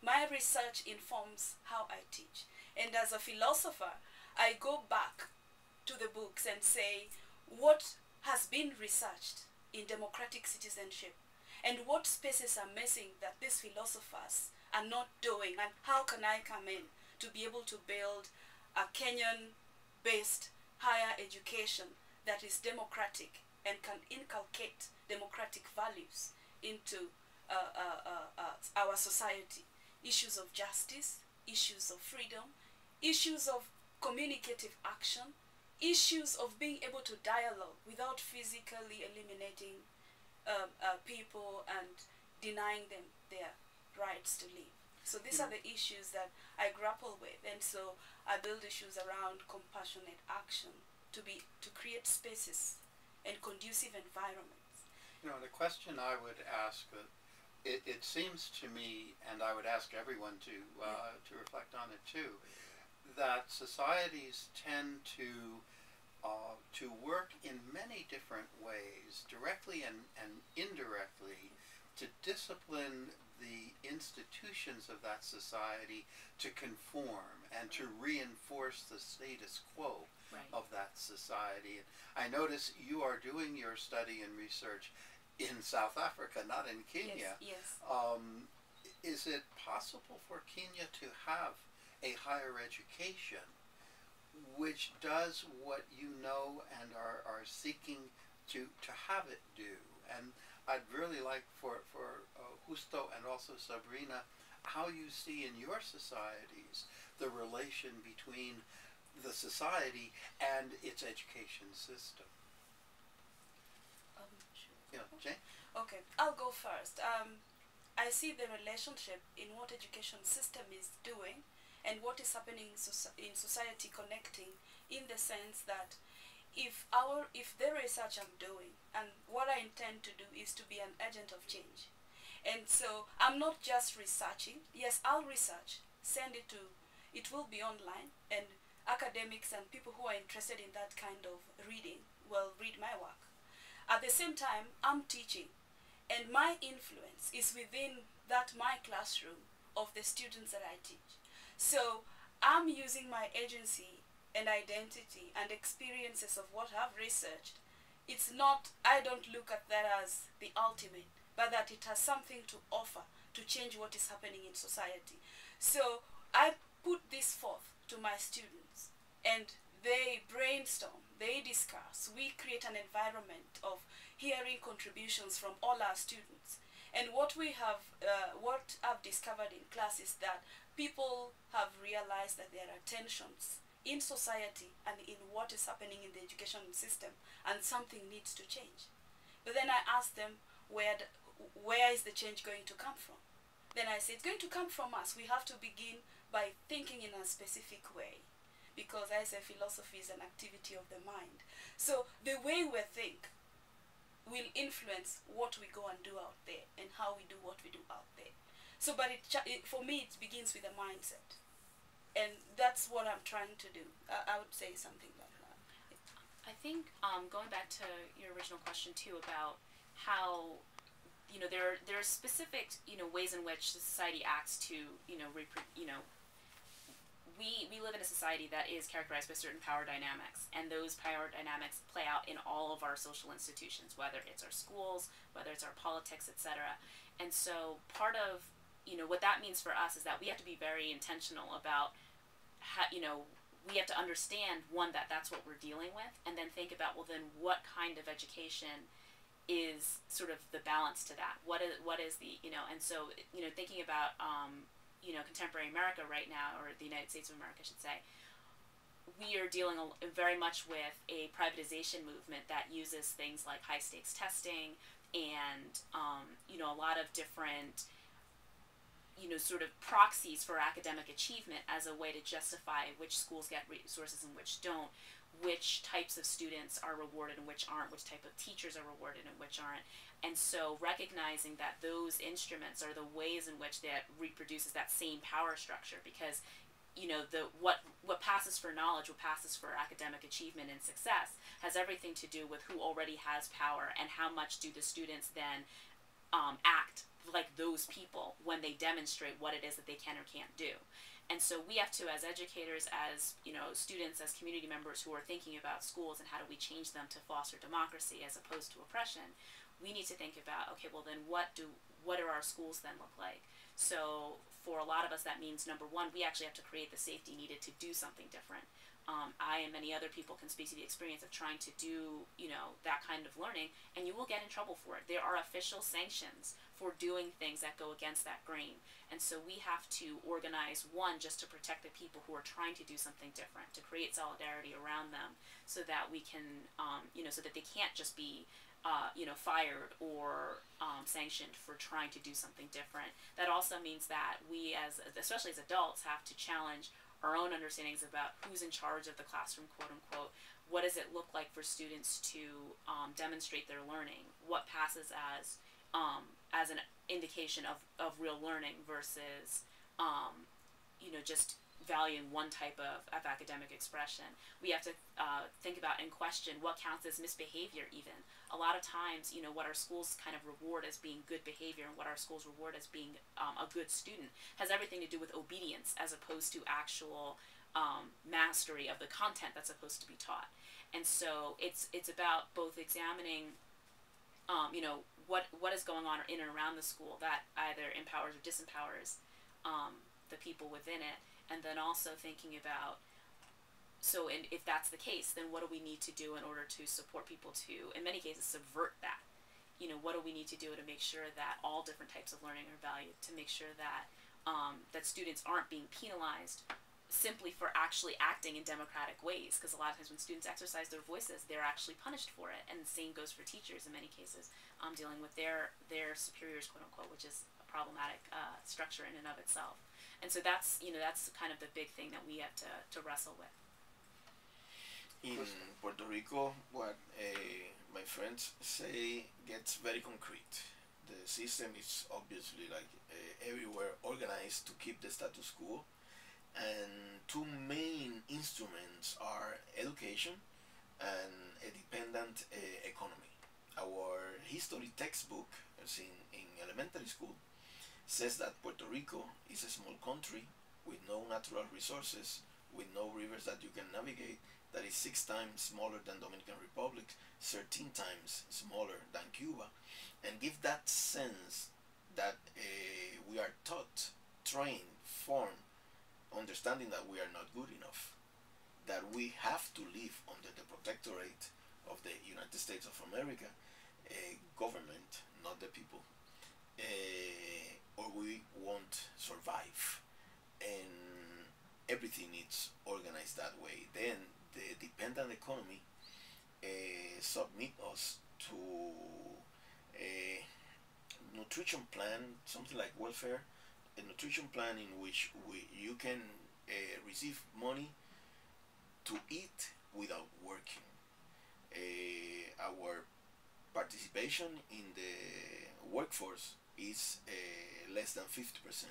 My research informs how I teach. And as a philosopher, I go back to the books and say, what has been researched in democratic citizenship and what spaces are missing that these philosophers are not doing, and how can I come in to be able to build a Kenyan-based higher education that is democratic and can inculcate democratic values into our society. Issues of justice, issues of freedom, issues of communicative action, issues of being able to dialogue without physically eliminating people and denying them their rights to live. So these are the issues that I grapple with, and so I build issues around compassionate action to create spaces and conducive environments. You know, the question I would ask, it seems to me, and I would ask everyone to reflect on it too, that societies tend to work in many different ways, directly and indirectly, to discipline the institutions of that society to conform and to reinforce the status quo of that society. And I notice you are doing your study and research in South Africa, not in Kenya. Yes. Is it possible for Kenya to have a higher education which does what you know and are seeking to have it do? And I'd really like for Justo and also Sabrina, how you see in your societies the relation between the society and its education system. Sure. Yeah, Jane? Okay, I'll go first. I see the relationship in what education system is doing and what is happening in society connecting, in the sense that if the research I'm doing and what I intend to do is to be an agent of change. And so I'm not just researching. Yes, I'll research, send it will be online, and academics and people who are interested in that kind of reading will read my work. At the same time, I'm teaching, and my influence is within my classroom of the students that I teach. So I'm using my agency and identity and experiences of what I've researched. It's not, I don't look at that as the ultimate, but that it has something to offer to change what is happening in society. So I put this forth to my students, and they brainstorm, they discuss, we create an environment of hearing contributions from all our students. And what I've discovered in class is that people have realized that there are tensions in society and in what is happening in the education system, and something needs to change. But then I ask them, where is the change going to come from? Then I say, it's going to come from us. We have to begin by thinking in a specific way, because I say philosophy is an activity of the mind. So the way we think will influence what we go and do out there and how we do what we do out there. So, but for me, it begins with a mindset. And that's what I'm trying to do. I would say something like that. I think going back to your original question too about how there are specific ways in which the society acts to we live in a society that is characterized by certain power dynamics, and those power dynamics play out in all of our social institutions, whether it's our schools, whether it's our politics, etc. And so part of what that means for us is that we have to be very intentional about how, we have to understand, one, that that's what we're dealing with, and then think about, well, then what kind of education is sort of the balance to that? What is the, and so, thinking about, contemporary America right now, or the United States of America, I should say, we are dealing very much with a privatization movement that uses things like high-stakes testing and, a lot of different, sort of proxies for academic achievement as a way to justify which schools get resources and which don't, which types of students are rewarded and which aren't, which type of teachers are rewarded and which aren't. And so recognizing that those instruments are the ways in which that reproduces that same power structure, because what passes for knowledge, what passes for academic achievement and success, has everything to do with who already has power and how much do the students then act like those people when they demonstrate what it is that they can or can't do. And so we have to, as educators, as students, as community members who are thinking about schools and how do we change them to foster democracy as opposed to oppression, we need to think about, okay, well then what do our schools then look like? So for a lot of us, that means, number one, we actually have to create the safety needed to do something different. I and many other people can speak to the experience of trying to do, that kind of learning, and you will get in trouble for it. There are official sanctions for doing things that go against that grain. And so we have to organize, one, just to protect the people who are trying to do something different, to create solidarity around them so that we can, so that they can't just be fired or sanctioned for trying to do something different. That also means that we, especially as adults, have to challenge our own understandings about who's in charge of the classroom, quote unquote. What does it look like for students to demonstrate their learning? What passes as an indication of real learning versus just valuing one type of academic expression? We have to think about and question what counts as misbehavior even. A lot of times, what our schools kind of reward as being good behavior and what our schools reward as being a good student has everything to do with obedience as opposed to actual mastery of the content that's supposed to be taught. And so it's about both examining what is going on in and around the school that either empowers or disempowers the people within it, and then also thinking about, and if that's the case, then what do we need to do in order to support people to, in many cases, subvert that? What do we need to do to make sure that all different types of learning are valued, to make sure that that students aren't being penalized simply for actually acting in democratic ways, because a lot of times when students exercise their voices, they're actually punished for it. And the same goes for teachers in many cases, dealing with their superiors, quote unquote, which is a problematic structure in and of itself. And so that's kind of the big thing that we have to wrestle with. In Puerto Rico, what my friends say gets very concrete. The system is obviously everywhere organized to keep the status quo, and two main instruments are education and a dependent economy. Our history textbook, as in elementary school, says that Puerto Rico is a small country with no natural resources, with no rivers that you can navigate, that is 6 times smaller than Dominican Republic, 13 times smaller than Cuba, and give that sense that we are taught, trained, formed, understanding that we are not good enough, that we have to live under the protectorate of the United States of America, government, not the people, or we won't survive. And everything is organized that way. Then the dependent economy submit us to a nutrition plan, something like welfare, a nutrition plan in which you can receive money to eat without working. Our participation in the workforce is less than 50%.